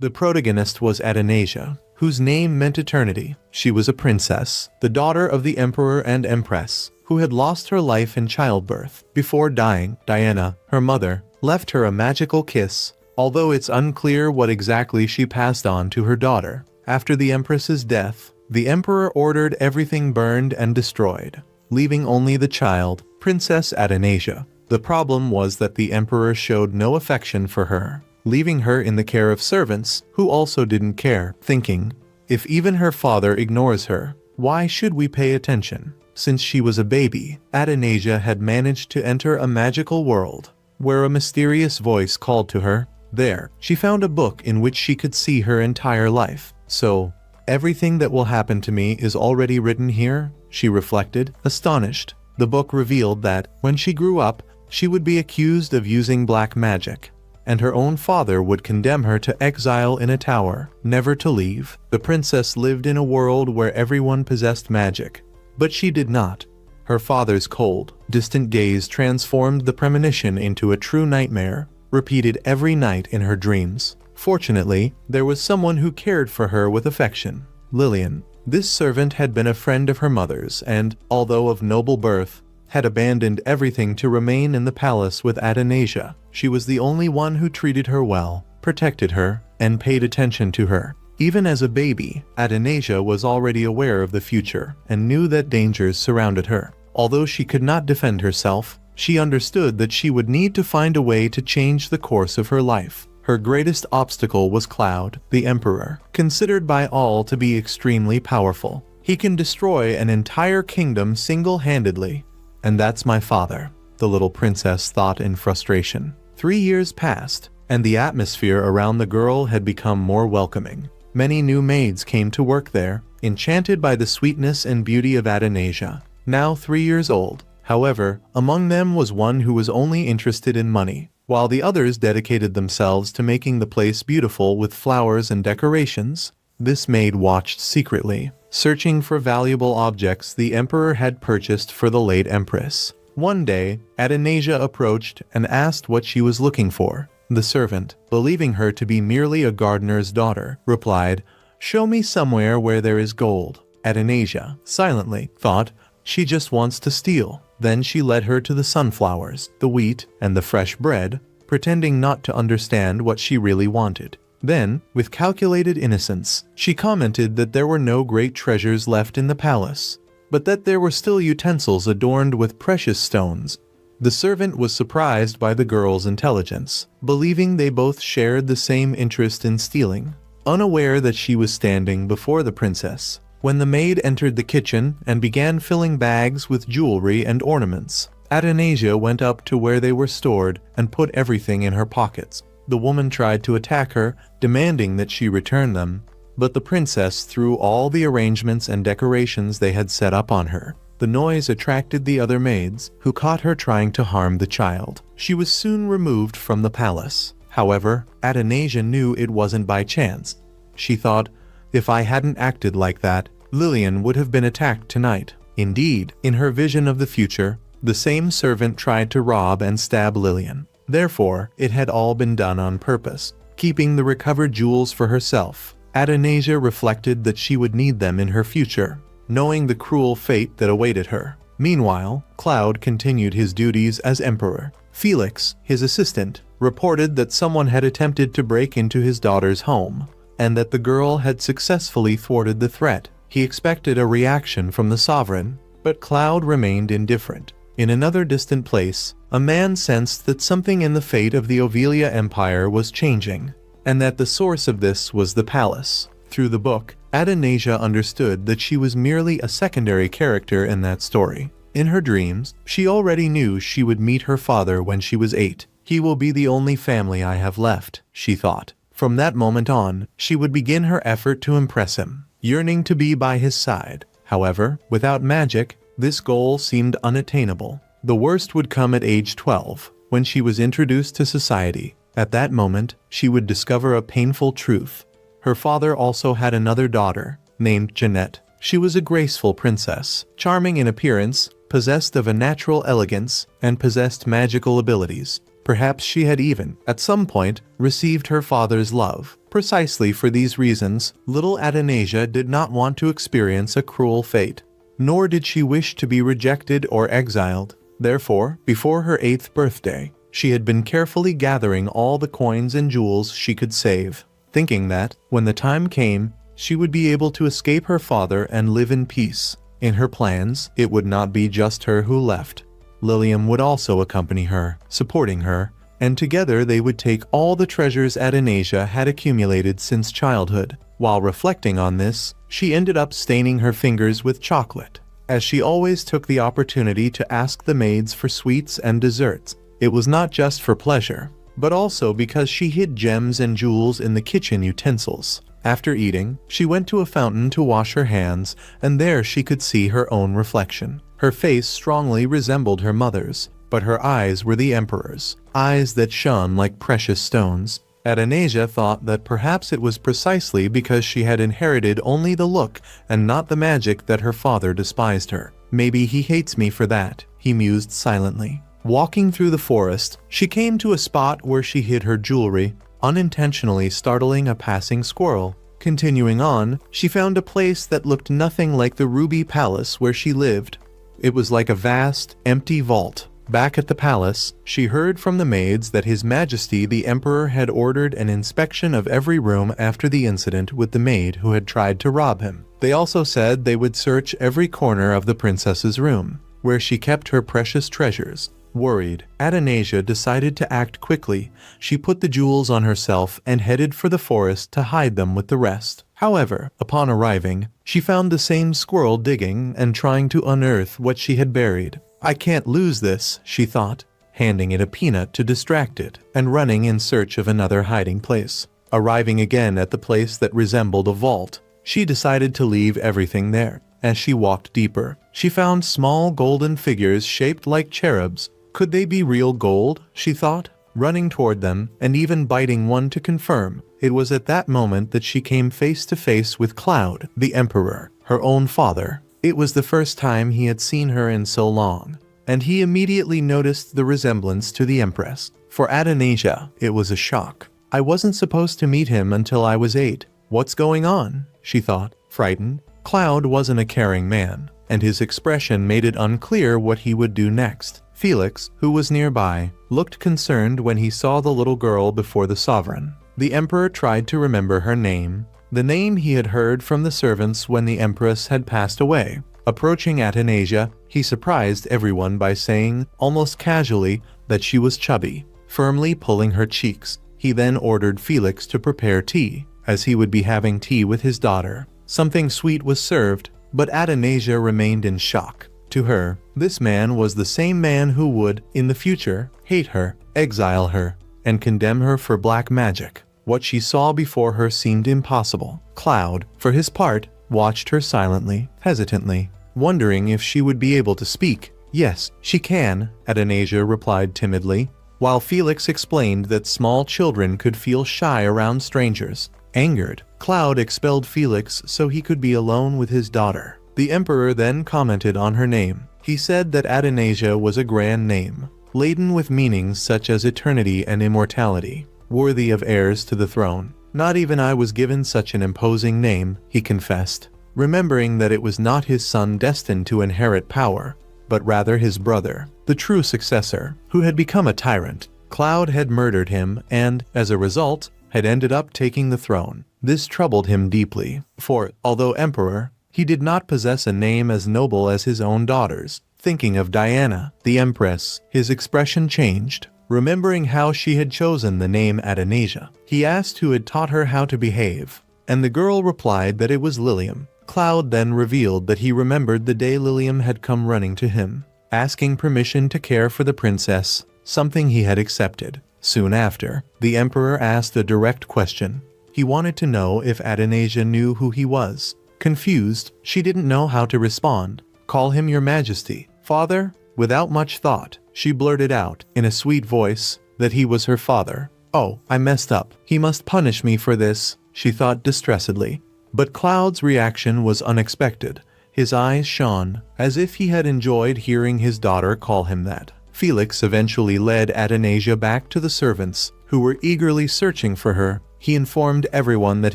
The protagonist was Athanasia, whose name meant eternity. She was a princess, the daughter of the emperor and empress, who had lost her life in childbirth. Before dying, Diana, her mother, left her a magical kiss, although it's unclear what exactly she passed on to her daughter. After the empress's death, the emperor ordered everything burned and destroyed, leaving only the child, Princess Athanasia. The problem was that the emperor showed no affection for her, leaving her in the care of servants who also didn't care, thinking, if even her father ignores her, why should we pay attention? Since she was a baby, Athanasia had managed to enter a magical world, where a mysterious voice called to her. There, she found a book in which she could see her entire life. So, everything that will happen to me is already written here, she reflected, astonished. The book revealed that, when she grew up, she would be accused of using black magic, and her own father would condemn her to exile in a tower, never to leave. The princess lived in a world where everyone possessed magic, but she did not. Her father's cold, distant gaze transformed the premonition into a true nightmare, repeated every night in her dreams. Fortunately, there was someone who cared for her with affection. Lillian. This servant had been a friend of her mother's and, although of noble birth, had abandoned everything to remain in the palace with Athanasia. She was the only one who treated her well, protected her, and paid attention to her. Even as a baby, Athanasia was already aware of the future and knew that dangers surrounded her. Although she could not defend herself, she understood that she would need to find a way to change the course of her life. Her greatest obstacle was Claude, the emperor, considered by all to be extremely powerful. He can destroy an entire kingdom single-handedly. And that's my father, the little princess thought in frustration. 3 years passed, and the atmosphere around the girl had become more welcoming. Many new maids came to work there, enchanted by the sweetness and beauty of Athanasia, now 3 years old. However, among them was one who was only interested in money, while the others dedicated themselves to making the place beautiful with flowers and decorations. This maid watched secretly, searching for valuable objects the emperor had purchased for the late empress. One day, Athanasia approached and asked what she was looking for. The servant, believing her to be merely a gardener's daughter, replied, "Show me somewhere where there is gold." Athanasia, silently, thought, "She just wants to steal." Then she led her to the sunflowers, the wheat, and the fresh bread, pretending not to understand what she really wanted. Then, with calculated innocence, she commented that there were no great treasures left in the palace, but that there were still utensils adorned with precious stones. The servant was surprised by the girl's intelligence, believing they both shared the same interest in stealing, unaware that she was standing before the princess. When the maid entered the kitchen and began filling bags with jewelry and ornaments, Athanasia went up to where they were stored and put everything in her pockets. The woman tried to attack her, demanding that she return them, but the princess threw all the arrangements and decorations they had set up on her. The noise attracted the other maids, who caught her trying to harm the child. She was soon removed from the palace. However, Athanasia knew it wasn't by chance. She thought, if I hadn't acted like that, Lillian would have been attacked tonight. Indeed, in her vision of the future, the same servant tried to rob and stab Lillian. Therefore, it had all been done on purpose, keeping the recovered jewels for herself. Athanasia reflected that she would need them in her future, knowing the cruel fate that awaited her. Meanwhile, Claude continued his duties as emperor. Felix, his assistant, reported that someone had attempted to break into his daughter's home, and that the girl had successfully thwarted the threat. He expected a reaction from the sovereign, but Claude remained indifferent. In another distant place, a man sensed that something in the fate of the Obelia Empire was changing, and that the source of this was the palace. Through the book, Athanasia understood that she was merely a secondary character in that story. In her dreams, she already knew she would meet her father when she was 8. He will be the only family I have left, she thought. From that moment on, she would begin her effort to impress him, yearning to be by his side. However, without magic, this goal seemed unattainable. The worst would come at age 12, when she was introduced to society. At that moment, she would discover a painful truth. Her father also had another daughter, named Jeanette. She was a graceful princess, charming in appearance, possessed of a natural elegance, and possessed magical abilities. Perhaps she had even, at some point, received her father's love. Precisely for these reasons, little Athanasia did not want to experience a cruel fate. Nor did she wish to be rejected or exiled. Therefore, before her 8th birthday, she had been carefully gathering all the coins and jewels she could save, thinking that, when the time came, she would be able to escape her father and live in peace. In her plans, it would not be just her who left. Lilium would also accompany her, supporting her, and together they would take all the treasures Athanasia had accumulated since childhood. While reflecting on this, she ended up staining her fingers with chocolate, as she always took the opportunity to ask the maids for sweets and desserts. It was not just for pleasure, but also because she hid gems and jewels in the kitchen utensils. After eating, she went to a fountain to wash her hands, and there she could see her own reflection. Her face strongly resembled her mother's, but her eyes were the emperor's, eyes that shone like precious stones. Athanasia thought that perhaps it was precisely because she had inherited only the look and not the magic that her father despised her. Maybe he hates me for that, he mused silently. Walking through the forest, she came to a spot where she hid her jewelry, unintentionally startling a passing squirrel. Continuing on, she found a place that looked nothing like the ruby palace where she lived. It was like a vast, empty vault. Back at the palace, she heard from the maids that His Majesty the Emperor had ordered an inspection of every room after the incident with the maid who had tried to rob him. They also said they would search every corner of the princess's room, where she kept her precious treasures. Worried, Athanasia decided to act quickly. She put the jewels on herself and headed for the forest to hide them with the rest. However, upon arriving, she found the same squirrel digging and trying to unearth what she had buried. I can't lose this, she thought, handing it a peanut to distract it, and running in search of another hiding place. Arriving again at the place that resembled a vault, she decided to leave everything there. As she walked deeper, she found small golden figures shaped like cherubs. Could they be real gold, she thought, running toward them and even biting one to confirm. It was at that moment that she came face to face with Claude, the emperor, her own father. It was the first time he had seen her in so long, and he immediately noticed the resemblance to the empress. For Athanasia, it was a shock. I wasn't supposed to meet him until I was 8. What's going on? She thought, frightened. Claude wasn't a caring man, and his expression made it unclear what he would do next. Felix, who was nearby, looked concerned when he saw the little girl before the sovereign. The emperor tried to remember her name, the name he had heard from the servants when the empress had passed away. Approaching Athanasia, he surprised everyone by saying, almost casually, that she was chubby, firmly pulling her cheeks. He then ordered Felix to prepare tea, as he would be having tea with his daughter. Something sweet was served, but Athanasia remained in shock. To her, this man was the same man who would, in the future, hate her, exile her, and condemn her for black magic. What she saw before her seemed impossible. Claude, for his part, watched her silently, hesitantly, wondering if she would be able to speak. Yes, she can, Athanasia replied timidly, while Felix explained that small children could feel shy around strangers. Angered, Claude expelled Felix so he could be alone with his daughter. The emperor then commented on her name. He said that Athanasia was a grand name, laden with meanings such as eternity and immortality, worthy of heirs to the throne. Not even I was given such an imposing name, he confessed, remembering that it was not his son destined to inherit power, but rather his brother, the true successor, who had become a tyrant. Claude had murdered him and, as a result, had ended up taking the throne. This troubled him deeply, for, although emperor, he did not possess a name as noble as his own daughter's. Thinking of Diana, the empress, his expression changed. Remembering how she had chosen the name Athanasia, he asked who had taught her how to behave, and the girl replied that it was Lilium. Claude then revealed that he remembered the day Lilium had come running to him, asking permission to care for the princess, something he had accepted. Soon after, the emperor asked a direct question. He wanted to know if Athanasia knew who he was. Confused, she didn't know how to respond. Call him your majesty, father? Without much thought, she blurted out, in a sweet voice, that he was her father. Oh, I messed up. He must punish me for this, she thought distressedly. But Claude's reaction was unexpected. His eyes shone, as if he had enjoyed hearing his daughter call him that. Felix eventually led Athanasia back to the servants, who were eagerly searching for her. he informed everyone that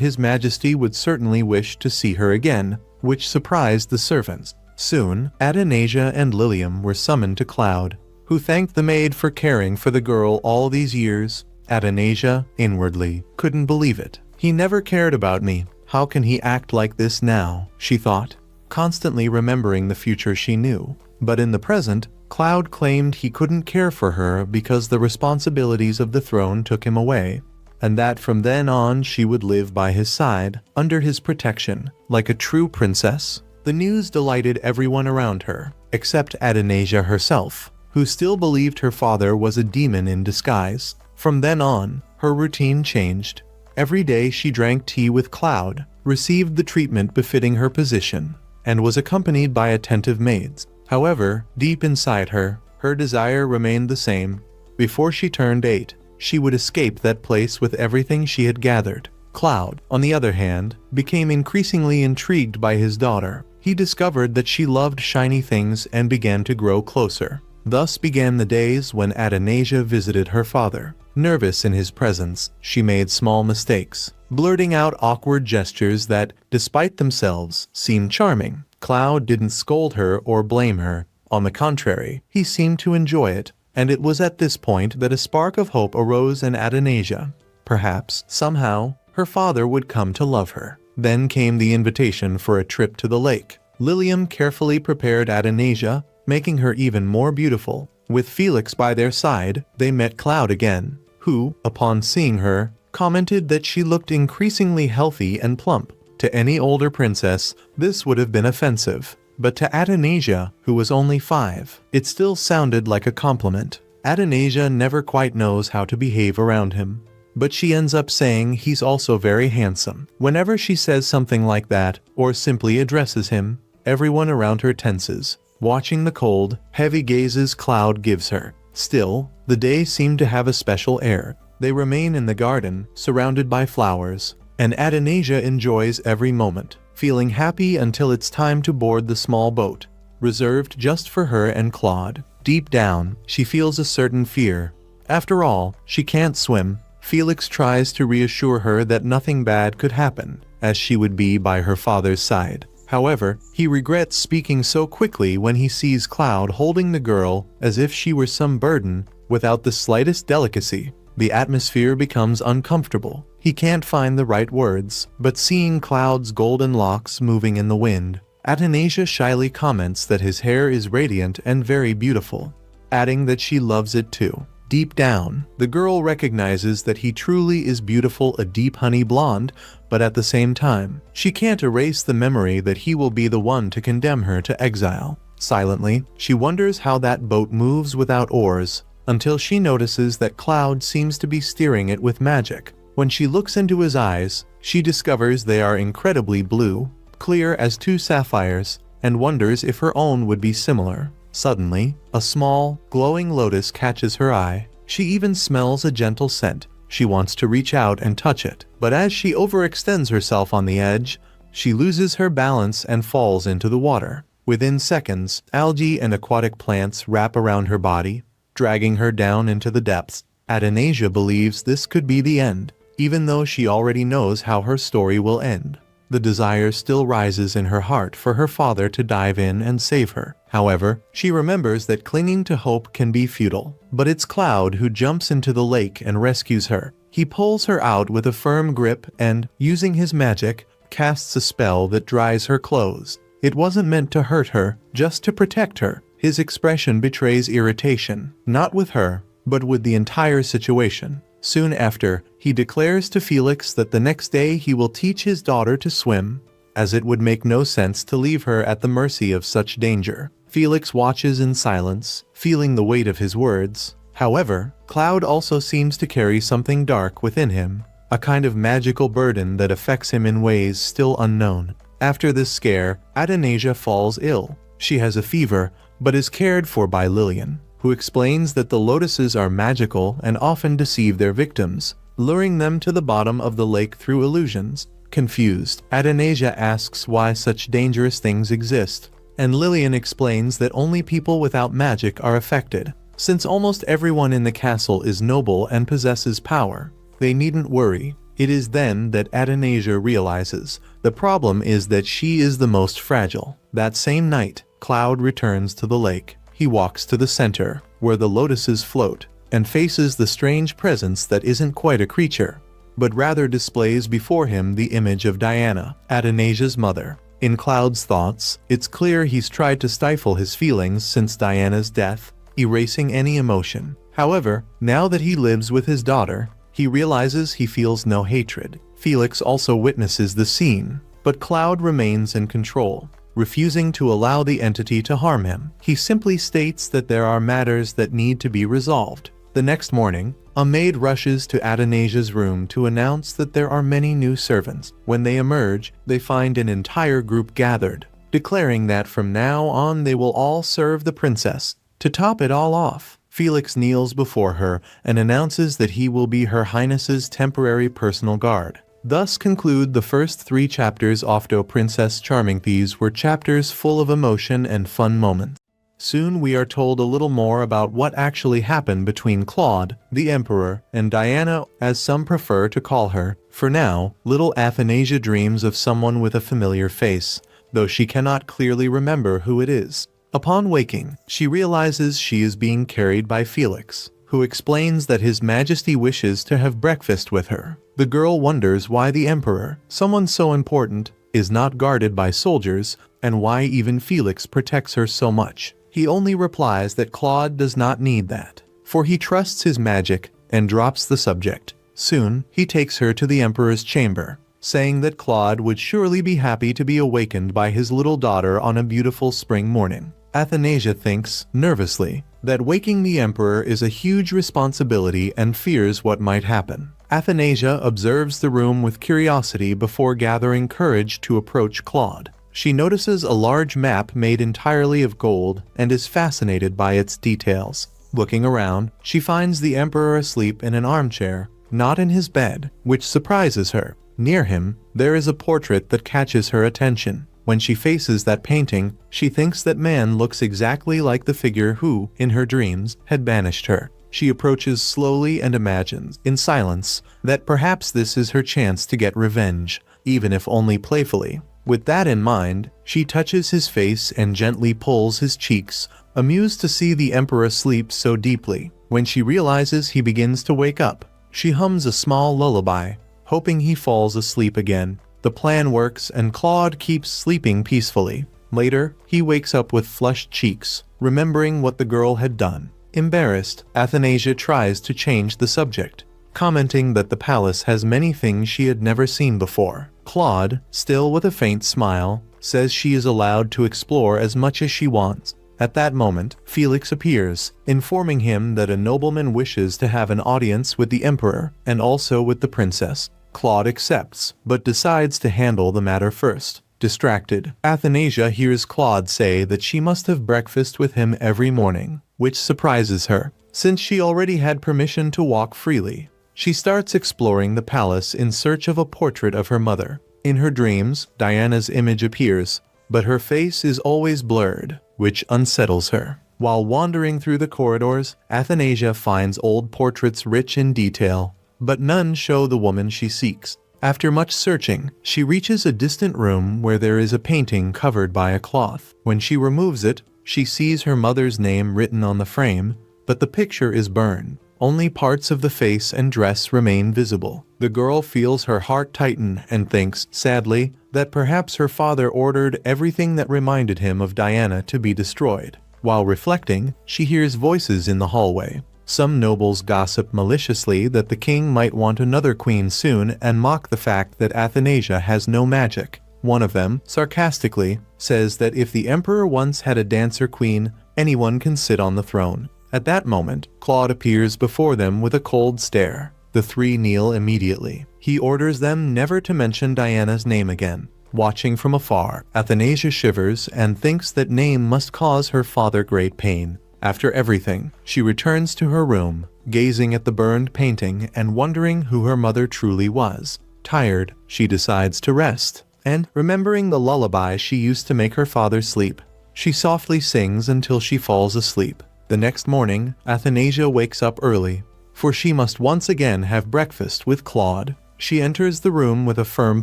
His Majesty would certainly wish to see her again, which surprised the servants. Soon, Athanasia and Lilium were summoned to Claude, who thanked the maid for caring for the girl all these years. Athanasia, inwardly, couldn't believe it. He never cared about me. How can he act like this now, she thought, constantly remembering the future she knew. But in the present, Claude claimed he couldn't care for her because the responsibilities of the throne took him away, and that from then on she would live by his side, under his protection, like a true princess. The news delighted everyone around her, except Athanasia herself, who still believed her father was a demon in disguise. From then on, her routine changed. Every day she drank tea with Claude, received the treatment befitting her position, and was accompanied by attentive maids. However, deep inside her, her desire remained the same. Before she turned 8, she would escape that place with everything she had gathered. Claude, on the other hand, became increasingly intrigued by his daughter. He discovered that she loved shiny things and began to grow closer. Thus began the days when Athanasia visited her father. Nervous in his presence, she made small mistakes, blurting out awkward gestures that, despite themselves, seemed charming. Claude didn't scold her or blame her. On the contrary, he seemed to enjoy it, and it was at this point that a spark of hope arose in Athanasia. Perhaps, somehow, her father would come to love her. Then came the invitation for a trip to the lake. Lilium carefully prepared Athanasia, making her even more beautiful. With Felix by their side, they met Claude again, who, upon seeing her, commented that she looked increasingly healthy and plump. To any older princess, this would have been offensive, but to Athanasia, who was only 5, it still sounded like a compliment. Athanasia never quite knows how to behave around him, but she ends up saying he's also very handsome. Whenever she says something like that, or simply addresses him, everyone around her tenses, watching the cold, heavy gazes Claude gives her. Still, the day seemed to have a special air. They remain in the garden, surrounded by flowers, and Athanasia enjoys every moment, feeling happy until it's time to board the small boat, reserved just for her and Claude. Deep down, she feels a certain fear. After all, she can't swim. Felix tries to reassure her that nothing bad could happen, as she would be by her father's side. However, he regrets speaking so quickly when he sees Claude holding the girl as if she were some burden, without the slightest delicacy. The atmosphere becomes uncomfortable. He can't find the right words, but seeing Claude's golden locks moving in the wind, Athanasia shyly comments that his hair is radiant and very beautiful, adding that she loves it too. Deep down, the girl recognizes that he truly is beautiful, a deep honey blonde, but at the same time, she can't erase the memory that he will be the one to condemn her to exile. Silently, she wonders how that boat moves without oars, until she notices that Claude seems to be steering it with magic. When she looks into his eyes, she discovers they are incredibly blue, clear as 2 sapphires, and wonders if her own would be similar. Suddenly, a small, glowing lotus catches her eye. She even smells a gentle scent. She wants to reach out and touch it, but as she overextends herself on the edge, she loses her balance and falls into the water. Within seconds, algae and aquatic plants wrap around her body, dragging her down into the depths. Athanasia believes this could be the end, even though she already knows how her story will end. The desire still rises in her heart for her father to dive in and save her. However, she remembers that clinging to hope can be futile. But it's Claude who jumps into the lake and rescues her. He pulls her out with a firm grip and, using his magic, casts a spell that dries her clothes. It wasn't meant to hurt her, just to protect her. His expression betrays irritation, not with her, but with the entire situation. Soon after, he declares to Felix that the next day he will teach his daughter to swim, as it would make no sense to leave her at the mercy of such danger. Felix watches in silence, feeling the weight of his words. However, Claude also seems to carry something dark within him, a kind of magical burden that affects him in ways still unknown. After this scare, Athanasia falls ill. She has a fever, but is cared for by Lilian, who explains that the lotuses are magical and often deceive their victims, luring them to the bottom of the lake through illusions. Confused, Athanasia asks why such dangerous things exist, and Lilian explains that only people without magic are affected. Since almost everyone in the castle is noble and possesses power, they needn't worry. It is then that Athanasia realizes the problem is that she is the most fragile. That same night, Claude returns to the lake. He walks to the center, where the lotuses float, and faces the strange presence that isn't quite a creature, but rather displays before him the image of Diana, Athanasia's mother. In Claude's thoughts, it's clear he's tried to stifle his feelings since Diana's death, erasing any emotion. However, now that he lives with his daughter, he realizes he feels no hatred. Felix also witnesses the scene, but Claude remains in control, refusing to allow the entity to harm him. He simply states that there are matters that need to be resolved. The next morning, a maid rushes to Athanasia's room to announce that there are many new servants. When they emerge, they find an entire group gathered, declaring that from now on they will all serve the princess. To top it all off, Felix kneels before her and announces that he will be Her Highness's temporary personal guard. Thus conclude the first 3 chapters of Do Princess Charming. These were chapters full of emotion and fun moments. Soon we are told a little more about what actually happened between Claude, the Emperor, and Diana, as some prefer to call her. For now, little Athanasia dreams of someone with a familiar face, though she cannot clearly remember who it is. Upon waking, she realizes she is being carried by Felix, who explains that His Majesty wishes to have breakfast with her. The girl wonders why the Emperor, someone so important, is not guarded by soldiers, and why even Felix protects her so much. He only replies that Claude does not need that, for he trusts his magic, and drops the subject. Soon, he takes her to the Emperor's chamber, saying that Claude would surely be happy to be awakened by his little daughter on a beautiful spring morning. Athanasia thinks, nervously, that waking the Emperor is a huge responsibility and fears what might happen. Athanasia observes the room with curiosity before gathering courage to approach Claude. She notices a large map made entirely of gold and is fascinated by its details. Looking around, she finds the Emperor asleep in an armchair, not in his bed, which surprises her. Near him, there is a portrait that catches her attention. When she faces that painting, she thinks that man looks exactly like the figure who, in her dreams, had banished her. She approaches slowly and imagines, in silence, that perhaps this is her chance to get revenge, even if only playfully. With that in mind, she touches his face and gently pulls his cheeks, amused to see the Emperor sleep so deeply. When she realizes he begins to wake up, she hums a small lullaby, hoping he falls asleep again. The plan works and Claude keeps sleeping peacefully. Later, he wakes up with flushed cheeks, remembering what the girl had done. Embarrassed, Athanasia tries to change the subject, commenting that the palace has many things she had never seen before. Claude, still with a faint smile, says she is allowed to explore as much as she wants. At that moment, Felix appears, informing him that a nobleman wishes to have an audience with the Emperor and also with the princess. Claude accepts, but decides to handle the matter first. Distracted, Athanasia hears Claude say that she must have breakfast with him every morning, which surprises her, since she already had permission to walk freely. She starts exploring the palace in search of a portrait of her mother. In her dreams, Diana's image appears, but her face is always blurred, which unsettles her. While wandering through the corridors, Athanasia finds old portraits rich in detail, but none show the woman she seeks. After much searching, she reaches a distant room where there is a painting covered by a cloth. When she removes it, she sees her mother's name written on the frame, but the picture is burned. Only parts of the face and dress remain visible. The girl feels her heart tighten and thinks, sadly, that perhaps her father ordered everything that reminded him of Diana to be destroyed. While reflecting, she hears voices in the hallway. Some nobles gossip maliciously that the king might want another queen soon and mock the fact that Athanasia has no magic. One of them, sarcastically, says that if the emperor once had a dancer queen, anyone can sit on the throne. At that moment, Claude appears before them with a cold stare. The 3 kneel immediately. He orders them never to mention Diana's name again. Watching from afar, Athanasia shivers and thinks that name must cause her father great pain. After everything, she returns to her room, gazing at the burned painting and wondering who her mother truly was. Tired, she decides to rest, and, remembering the lullaby she used to make her father sleep, she softly sings until she falls asleep. The next morning, Athanasia wakes up early, for she must once again have breakfast with Claude. She enters the room with a firm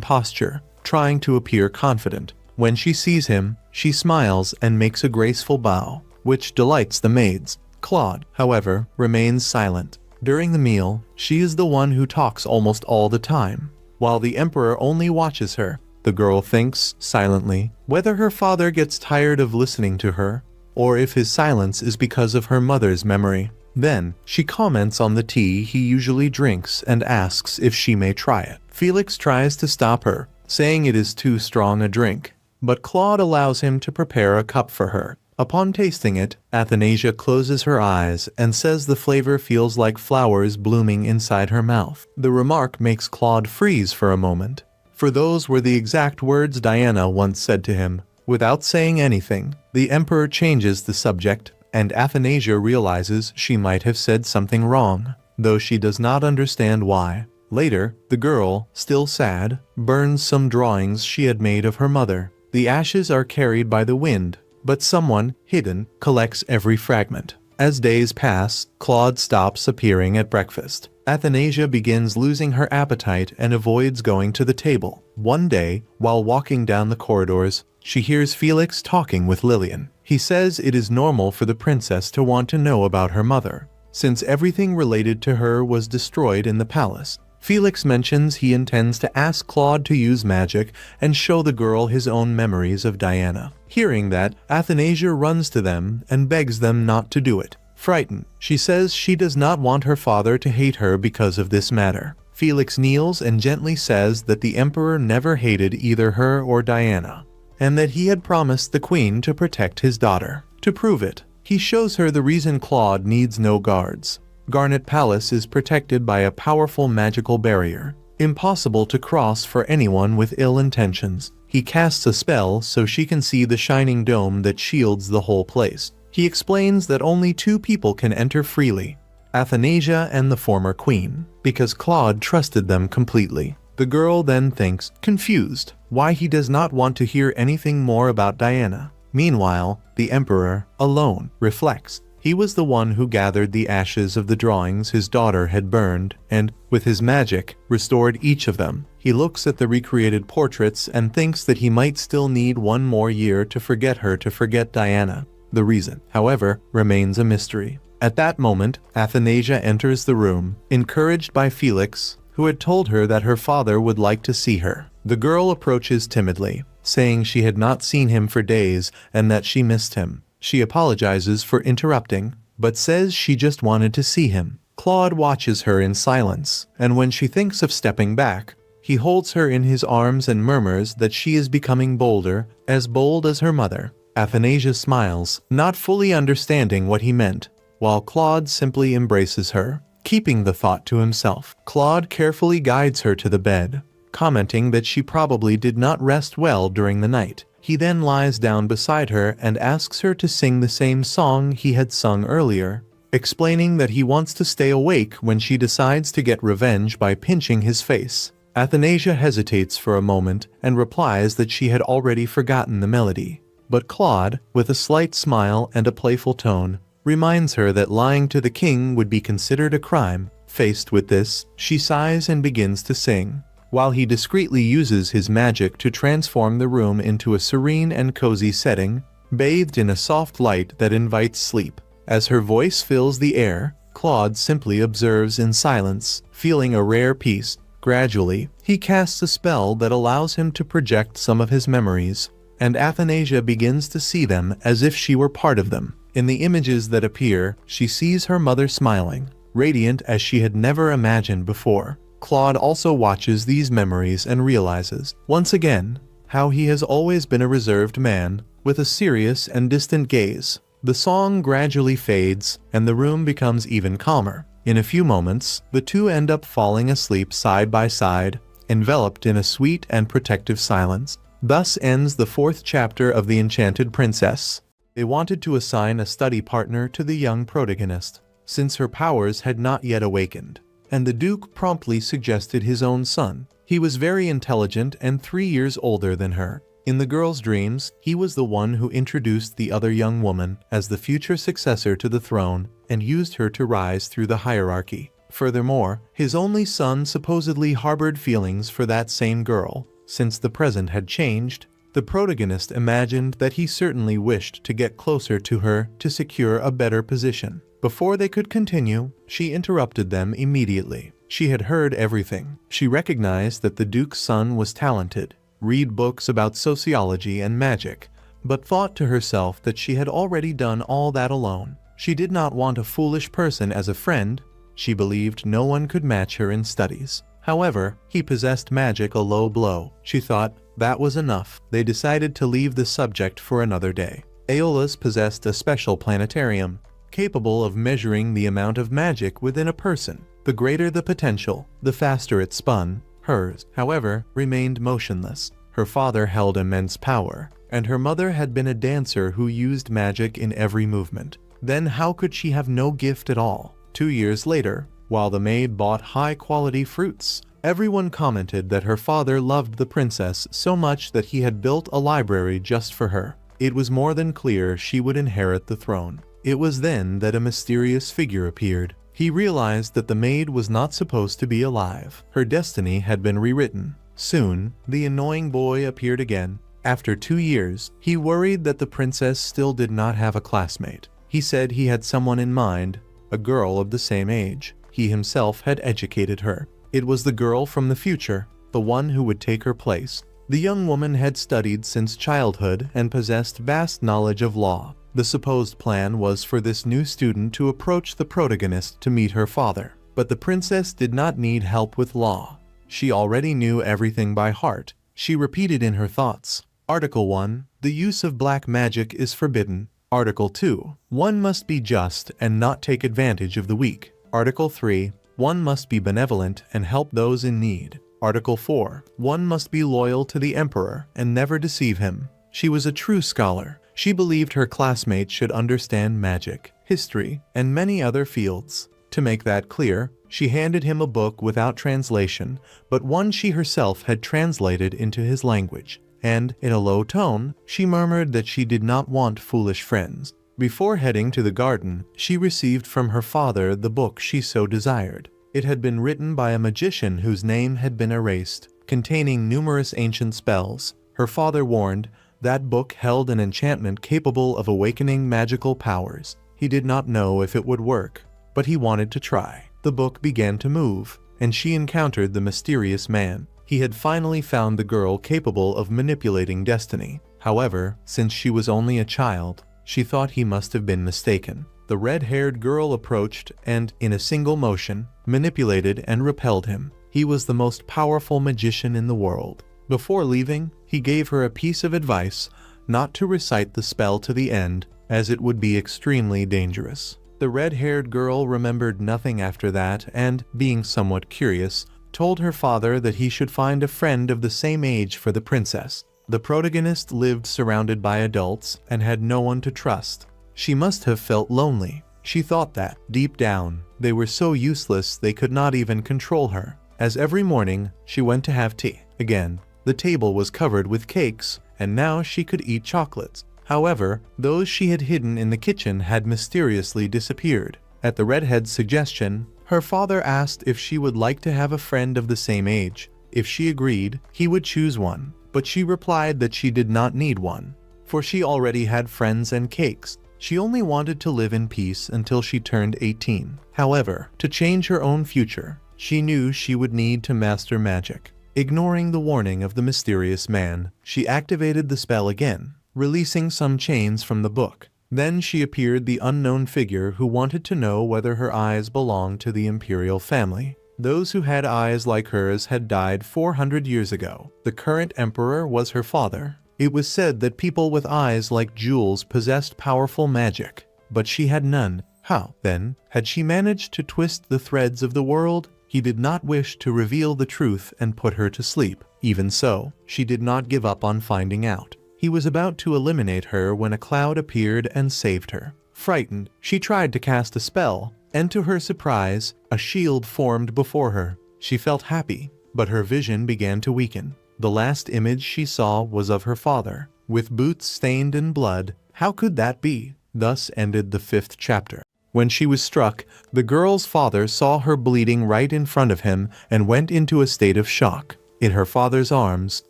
posture, trying to appear confident. When she sees him, she smiles and makes a graceful bow, which delights the maids. Claude, however, remains silent. During the meal, she is the one who talks almost all the time, while the emperor only watches her. The girl thinks, silently, whether her father gets tired of listening to her, or if his silence is because of her mother's memory. Then, she comments on the tea he usually drinks and asks if she may try it. Felix tries to stop her, saying it is too strong a drink, but Claude allows him to prepare a cup for her. Upon tasting it, Athanasia closes her eyes and says the flavor feels like flowers blooming inside her mouth. The remark makes Claude freeze for a moment, for those were the exact words Diana once said to him. Without saying anything, the emperor changes the subject, and Athanasia realizes she might have said something wrong, though she does not understand why. Later, the girl, still sad, burns some drawings she had made of her mother. The ashes are carried by the wind, but someone, hidden, collects every fragment. As days pass, Claude stops appearing at breakfast. Athanasia begins losing her appetite and avoids going to the table. One day, while walking down the corridors, she hears Felix talking with Lillian. He says it is normal for the princess to want to know about her mother, since everything related to her was destroyed in the palace. Felix mentions he intends to ask Claude to use magic and show the girl his own memories of Diana. Hearing that, Athanasia runs to them and begs them not to do it. Frightened, she says she does not want her father to hate her because of this matter. Felix kneels and gently says that the emperor never hated either her or Diana, and that he had promised the queen to protect his daughter. To prove it, he shows her the reason Claude needs no guards. Garnet Palace is protected by a powerful magical barrier, impossible to cross for anyone with ill intentions. He casts a spell so she can see the shining dome that shields the whole place. He explains that only two people can enter freely, Athanasia and the former queen, because Claude trusted them completely. The girl then thinks, confused, why he does not want to hear anything more about Diana. Meanwhile, the emperor, alone, reflects. He was the one who gathered the ashes of the drawings his daughter had burned and, with his magic, restored each of them. He looks at the recreated portraits and thinks that he might still need one more year to forget Diana. The reason, however, remains a mystery. At that moment, Athanasia enters the room, encouraged by Felix, who had told her that her father would like to see her. The girl approaches timidly, saying she had not seen him for days and that she missed him. She apologizes for interrupting, but says she just wanted to see him. Claude watches her in silence, and when she thinks of stepping back, he holds her in his arms and murmurs that she is becoming bolder, as bold as her mother. Athanasia smiles, not fully understanding what he meant, while Claude simply embraces her, keeping the thought to himself. Claude carefully guides her to the bed, commenting that she probably did not rest well during the night. He then lies down beside her and asks her to sing the same song he had sung earlier, explaining that he wants to stay awake when she decides to get revenge by pinching his face. Athanasia hesitates for a moment and replies that she had already forgotten the melody. But Claude, with a slight smile and a playful tone, reminds her that lying to the king would be considered a crime. Faced with this, she sighs and begins to sing, while he discreetly uses his magic to transform the room into a serene and cozy setting, bathed in a soft light that invites sleep. As her voice fills the air, Claude simply observes in silence, feeling a rare peace. Gradually, he casts a spell that allows him to project some of his memories, and Athanasia begins to see them as if she were part of them. In the images that appear, she sees her mother smiling, radiant as she had never imagined before. Claude also watches these memories and realizes, once again, how he has always been a reserved man, with a serious and distant gaze. The song gradually fades, and the room becomes even calmer. In a few moments, the two end up falling asleep side by side, enveloped in a sweet and protective silence. Thus ends the fourth chapter of The Enchanted Princess. They wanted to assign a study partner to the young protagonist, since her powers had not yet awakened, and the Duke promptly suggested his own son. He was very intelligent and 3 years older than her. In the girl's dreams, he was the one who introduced the other young woman as the future successor to the throne and used her to rise through the hierarchy. Furthermore, his only son supposedly harbored feelings for that same girl. Since the present had changed, the protagonist imagined that he certainly wished to get closer to her to secure a better position. Before they could continue, she interrupted them immediately. She had heard everything. She recognized that the Duke's son was talented, read books about sociology and magic, but thought to herself that she had already done all that alone. She did not want a foolish person as a friend. She believed no one could match her in studies. However, he possessed magic a low blow. She thought that was enough. They decided to leave the subject for another day. Aeolus possessed a special planetarium, capable of measuring the amount of magic within a person. The greater the potential, the faster it spun. Hers, however, remained motionless. Her father held immense power, and her mother had been a dancer who used magic in every movement. Then how could she have no gift at all? 2 years later, while the maid bought high-quality fruits, everyone commented that her father loved the princess so much that he had built a library just for her. It was more than clear she would inherit the throne. It was then that a mysterious figure appeared. He realized that the maid was not supposed to be alive. Her destiny had been rewritten. Soon, the annoying boy appeared again. After 2 years, he worried that the princess still did not have a classmate. He said he had someone in mind, a girl of the same age. He himself had educated her. It was the girl from the future, the one who would take her place. The young woman had studied since childhood and possessed vast knowledge of law. The supposed plan was for this new student to approach the protagonist to meet her father. But the princess did not need help with law. She already knew everything by heart. She repeated in her thoughts. Article 1. The use of black magic is forbidden. Article 2. One must be just and not take advantage of the weak. Article 3. One must be benevolent and help those in need. Article 4. One must be loyal to the emperor and never deceive him. She was a true scholar. She believed her classmates should understand magic, history, and many other fields. To make that clear, she handed him a book without translation, but one she herself had translated into his language. And, in a low tone, she murmured that she did not want foolish friends. Before heading to the garden, she received from her father the book she so desired. It had been written by a magician whose name had been erased, containing numerous ancient spells. Her father warned, that book held an enchantment capable of awakening magical powers. He did not know if it would work, but he wanted to try. The book began to move, and she encountered the mysterious man. He had finally found the girl capable of manipulating destiny. However, since she was only a child, she thought he must have been mistaken. The red-haired girl approached and, in a single motion, manipulated and repelled him. He was the most powerful magician in the world. Before leaving, he gave her a piece of advice not to recite the spell to the end, as it would be extremely dangerous. The red-haired girl remembered nothing after that and, being somewhat curious, told her father that he should find a friend of the same age for the princess. The protagonist lived surrounded by adults and had no one to trust. She must have felt lonely. She thought that, deep down, they were so useless they could not even control her. As every morning, she went to have tea. Again, the table was covered with cakes, and now she could eat chocolates. However, those she had hidden in the kitchen had mysteriously disappeared. At the redhead's suggestion, her father asked if she would like to have a friend of the same age. If she agreed, he would choose one. But she replied that she did not need one, for she already had friends and cakes. She only wanted to live in peace until she turned 18. However, to change her own future, she knew she would need to master magic. Ignoring the warning of the mysterious man, she activated the spell again, releasing some chains from the book. Then she appeared the unknown figure who wanted to know whether her eyes belonged to the imperial family. Those who had eyes like hers had died 400 years ago. The current emperor was her father. It was said that people with eyes like jewels possessed powerful magic, but she had none. How, then, had she managed to twist the threads of the world? He did not wish to reveal the truth and put her to sleep. Even so, she did not give up on finding out. He was about to eliminate her when a cloud appeared and saved her. Frightened, she tried to cast a spell, and to her surprise, a shield formed before her. She felt happy, but her vision began to weaken. The last image she saw was of her father, with boots stained in blood. How could that be? Thus ended the 5th chapter. When she was struck, the girl's father saw her bleeding right in front of him and went into a state of shock. In her father's arms,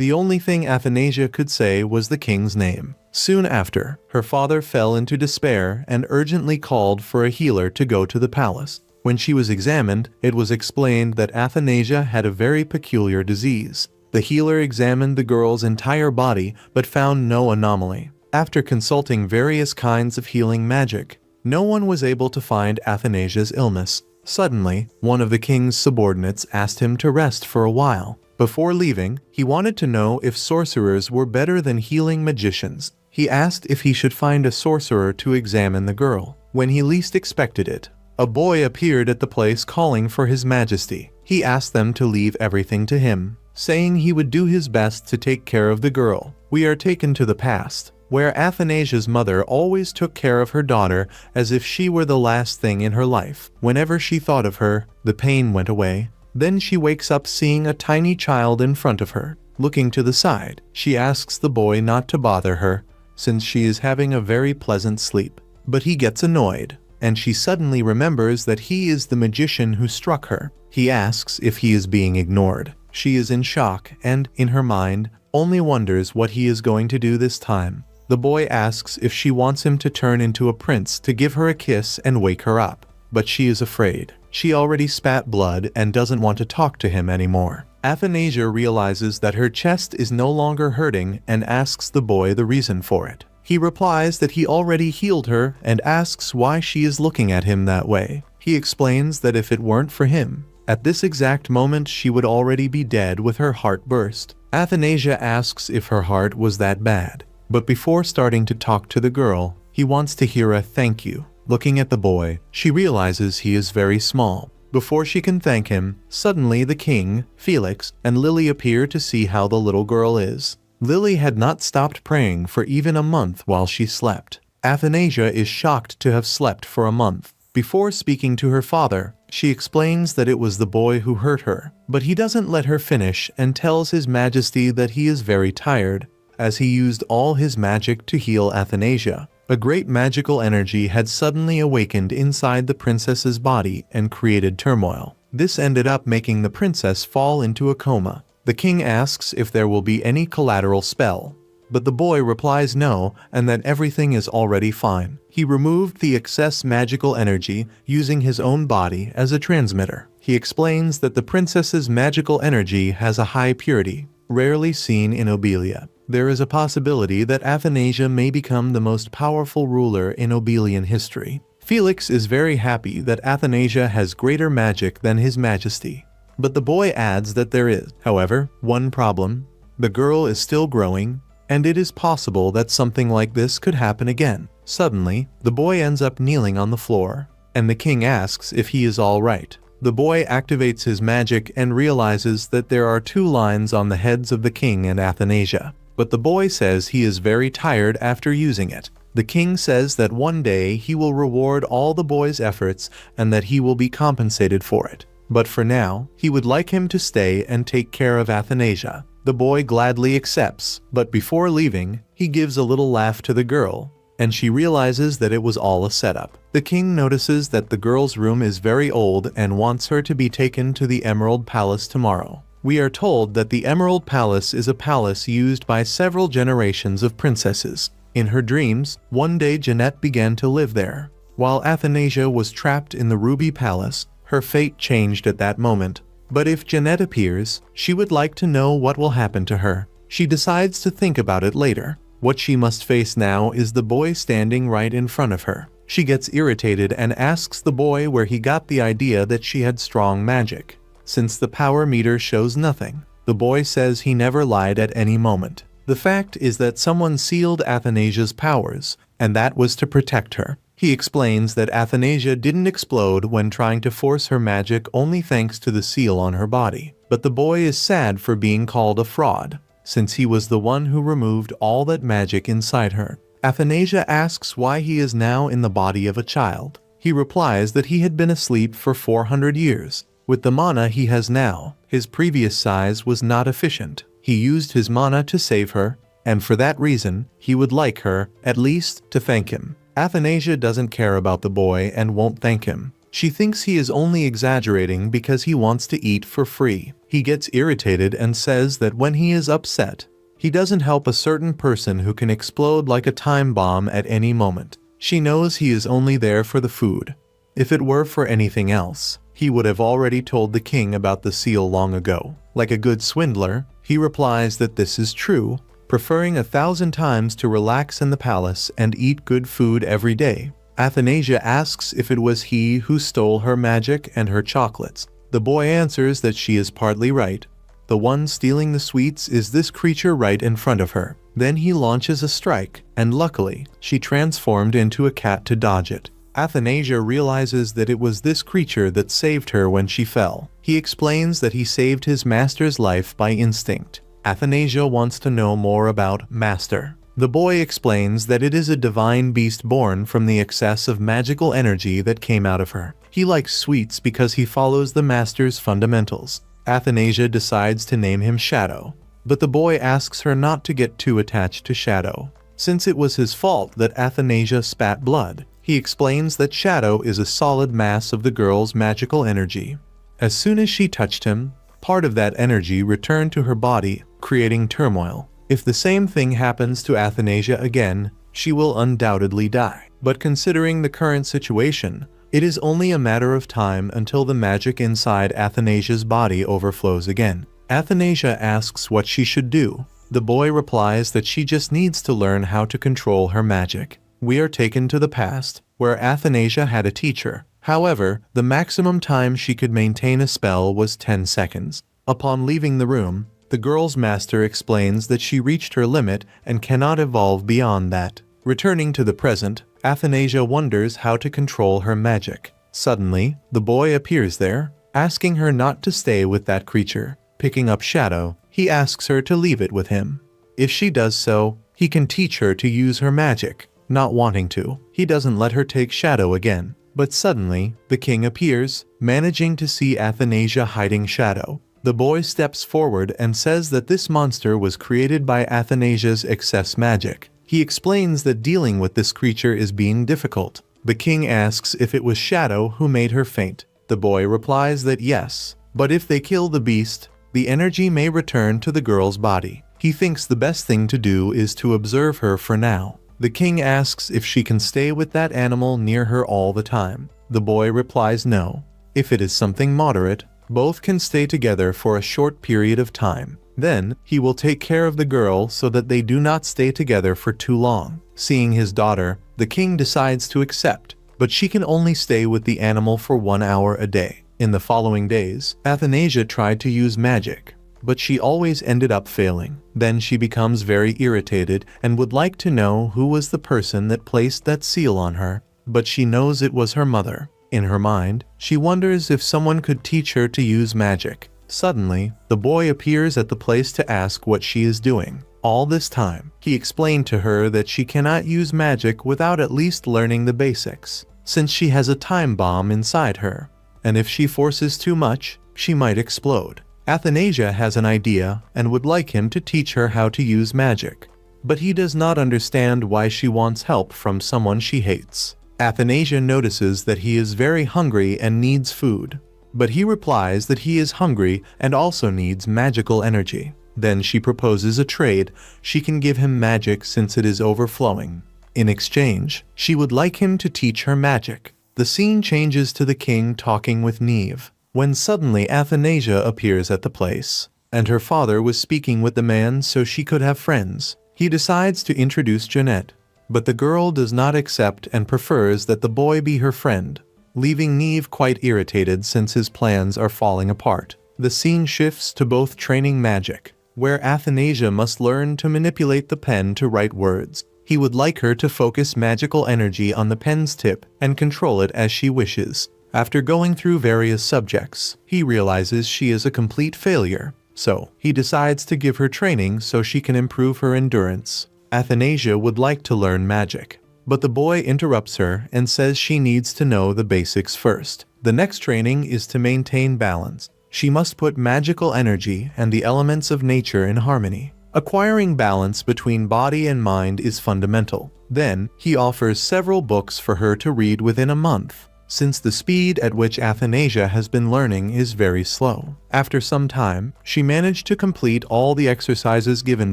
the only thing Athanasia could say was the king's name. Soon after, her father fell into despair and urgently called for a healer to go to the palace. When she was examined, it was explained that Athanasia had a very peculiar disease. The healer examined the girl's entire body but found no anomaly. After consulting various kinds of healing magic, no one was able to find Athanasia's illness. Suddenly, one of the king's subordinates asked him to rest for a while. Before leaving, he wanted to know if sorcerers were better than healing magicians. He asked if he should find a sorcerer to examine the girl. When he least expected it, a boy appeared at the place calling for His Majesty. He asked them to leave everything to him, saying he would do his best to take care of the girl. We are taken to the past, where Athanasia's mother always took care of her daughter as if she were the last thing in her life. Whenever she thought of her, the pain went away. Then she wakes up seeing a tiny child in front of her. Looking to the side, she asks the boy not to bother her, since she is having a very pleasant sleep. But he gets annoyed, and she suddenly remembers that he is the magician who struck her. He asks if he is being ignored. She is in shock and, in her mind, only wonders what he is going to do this time. The boy asks if she wants him to turn into a prince to give her a kiss and wake her up. But she is afraid. She already spat blood and doesn't want to talk to him anymore. Athanasia realizes that her chest is no longer hurting and asks the boy the reason for it. He replies that he already healed her and asks why she is looking at him that way. He explains that if it weren't for him, at this exact moment she would already be dead with her heart burst. Athanasia asks if her heart was that bad. But before starting to talk to the girl, he wants to hear a thank you. Looking at the boy, she realizes he is very small. Before she can thank him, suddenly the king, Felix, and Lily appear to see how the little girl is. Lily had not stopped praying for even a month while she slept. Athanasia is shocked to have slept for a month. Before speaking to her father, she explains that it was the boy who hurt her, but he doesn't let her finish and tells His Majesty that he is very tired, as he used all his magic to heal Athanasia. A great magical energy had suddenly awakened inside the princess's body and created turmoil. This ended up making the princess fall into a coma. The king asks if there will be any collateral spell, but the boy replies no and that everything is already fine. He removed the excess magical energy using his own body as a transmitter. He explains that the princess's magical energy has a high purity, rarely seen in Obelia. There is a possibility that Athanasia may become the most powerful ruler in Obelian history. Felix is very happy that Athanasia has greater magic than His Majesty. But the boy adds that there is, however, one problem. The girl is still growing, and it is possible that something like this could happen again. Suddenly, the boy ends up kneeling on the floor, and the king asks if he is all right. The boy activates his magic and realizes that there are 2 lines on the heads of the king and Athanasia. But the boy says he is very tired after using it. The king says that one day he will reward all the boy's efforts and that he will be compensated for it. But for now, he would like him to stay and take care of Athanasia. The boy gladly accepts, but before leaving, he gives a little laugh to the girl, and she realizes that it was all a setup. The king notices that the girl's room is very old and wants her to be taken to the Emerald Palace tomorrow. We are told that the Emerald Palace is a palace used by several generations of princesses. In her dreams, one day Jeanette began to live there. While Athanasia was trapped in the Ruby Palace, her fate changed at that moment. But if Jeanette appears, she would like to know what will happen to her. She decides to think about it later. What she must face now is the boy standing right in front of her. She gets irritated and asks the boy where he got the idea that she had strong magic, since the power meter shows nothing. The boy says he never lied at any moment. The fact is that someone sealed Athanasia's powers, and that was to protect her. He explains that Athanasia didn't explode when trying to force her magic only thanks to the seal on her body. But the boy is sad for being called a fraud, since he was the one who removed all that magic inside her. Athanasia asks why he is now in the body of a child. He replies that he had been asleep for 400 years. With the mana he has now, his previous size was not efficient. He used his mana to save her, and for that reason, he would like her, at least, to thank him. Athanasia doesn't care about the boy and won't thank him. She thinks he is only exaggerating because he wants to eat for free. He gets irritated and says that when he is upset, he doesn't help a certain person who can explode like a time bomb at any moment. She knows he is only there for the food. If it were for anything else, he would have already told the king about the seal long ago. Like a good swindler, he replies that this is true, preferring 1,000 times to relax in the palace and eat good food every day. Athanasia asks if it was he who stole her magic and her chocolates. The boy answers that she is partly right. The one stealing the sweets is this creature right in front of her. Then he launches a strike, and luckily, she transformed into a cat to dodge it. Athanasia realizes that it was this creature that saved her when she fell. He explains that he saved his master's life by instinct. Athanasia wants to know more about Master. The boy explains that it is a divine beast born from the excess of magical energy that came out of her. He likes sweets because he follows the Master's fundamentals. Athanasia decides to name him Shadow, but the boy asks her not to get too attached to Shadow, since it was his fault that Athanasia spat blood. He explains that Shadow is a solid mass of the girl's magical energy. As soon as she touched him, part of that energy returned to her body, creating turmoil. If the same thing happens to Athanasia again, she will undoubtedly die. But considering the current situation, it is only a matter of time until the magic inside Athanasia's body overflows again. Athanasia asks what she should do. The boy replies that she just needs to learn how to control her magic. We are taken to the past, where Athanasia had a teacher. However, the maximum time she could maintain a spell was 10 seconds. Upon leaving the room, the girl's master explains that she reached her limit and cannot evolve beyond that. Returning to the present, Athanasia wonders how to control her magic. Suddenly, the boy appears there, asking her not to stay with that creature. Picking up Shadow, he asks her to leave it with him. If she does so, he can teach her to use her magic. Not wanting to, he doesn't let her take Shadow again. But suddenly, the king appears, managing to see Athanasia hiding Shadow. The boy steps forward and says that this monster was created by Athanasia's excess magic. He explains that dealing with this creature is being difficult. The king asks if it was Shadow who made her faint. The boy replies that yes, but if they kill the beast, the energy may return to the girl's body. He thinks the best thing to do is to observe her for now. The king asks if she can stay with that animal near her all the time. The boy replies no. If it is something moderate, both can stay together for a short period of time. Then, he will take care of the girl so that they do not stay together for too long. Seeing his daughter, the king decides to accept, but she can only stay with the animal for 1 hour a day. In the following days, Athanasia tried to use magic, but she always ended up failing. Then she becomes very irritated and would like to know who was the person that placed that seal on her, but she knows it was her mother. In her mind, she wonders if someone could teach her to use magic. Suddenly, the boy appears at the place to ask what she is doing. All this time, he explained to her that she cannot use magic without at least learning the basics, since she has a time bomb inside her, and if she forces too much, she might explode. Athanasia has an idea and would like him to teach her how to use magic, but he does not understand why she wants help from someone she hates. Athanasia notices that he is very hungry and needs food, but he replies that he is hungry and also needs magical energy. Then she proposes a trade. She can give him magic since it is overflowing. In exchange, she would like him to teach her magic. The scene changes to the king talking with Neve, when suddenly Athanasia appears at the place, and her father was speaking with the man so she could have friends. He decides to introduce Jeanette, but the girl does not accept and prefers that the boy be her friend, leaving Neve quite irritated since his plans are falling apart. The scene shifts to both training magic, where Athanasia must learn to manipulate the pen to write words. He would like her to focus magical energy on the pen's tip and control it as she wishes. After going through various subjects, he realizes she is a complete failure, so he decides to give her training so she can improve her endurance. Athanasia would like to learn magic, but the boy interrupts her and says she needs to know the basics first. The next training is to maintain balance. She must put magical energy and the elements of nature in harmony. Acquiring balance between body and mind is fundamental. Then, he offers several books for her to read within a month, since the speed at which Athanasia has been learning is very slow. After some time, she managed to complete all the exercises given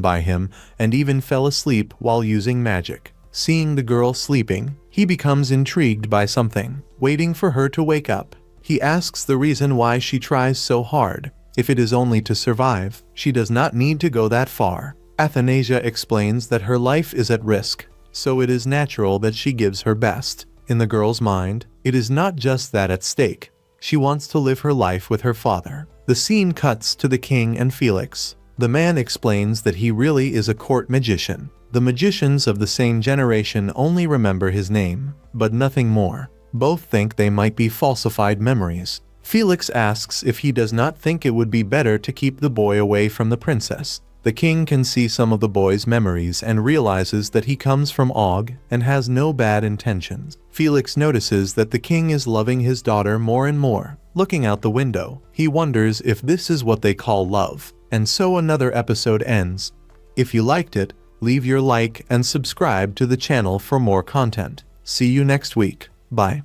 by him and even fell asleep while using magic. Seeing the girl sleeping, he becomes intrigued by something, waiting for her to wake up. He asks the reason why she tries so hard. If it is only to survive, she does not need to go that far. Athanasia explains that her life is at risk, so it is natural that she gives her best. In the girl's mind, it is not just that at stake. She wants to live her life with her father. The scene cuts to the king and Felix. The man explains that he really is a court magician. The magicians of the same generation only remember his name, but nothing more. Both think they might be falsified memories. Felix asks if he does not think it would be better to keep the boy away from the princess. The king can see some of the boy's memories and realizes that he comes from Og and has no bad intentions. Felix notices that the king is loving his daughter more and more. Looking out the window, he wonders if this is what they call love. And so another episode ends. If you liked it, leave your like and subscribe to the channel for more content. See you next week. Bye.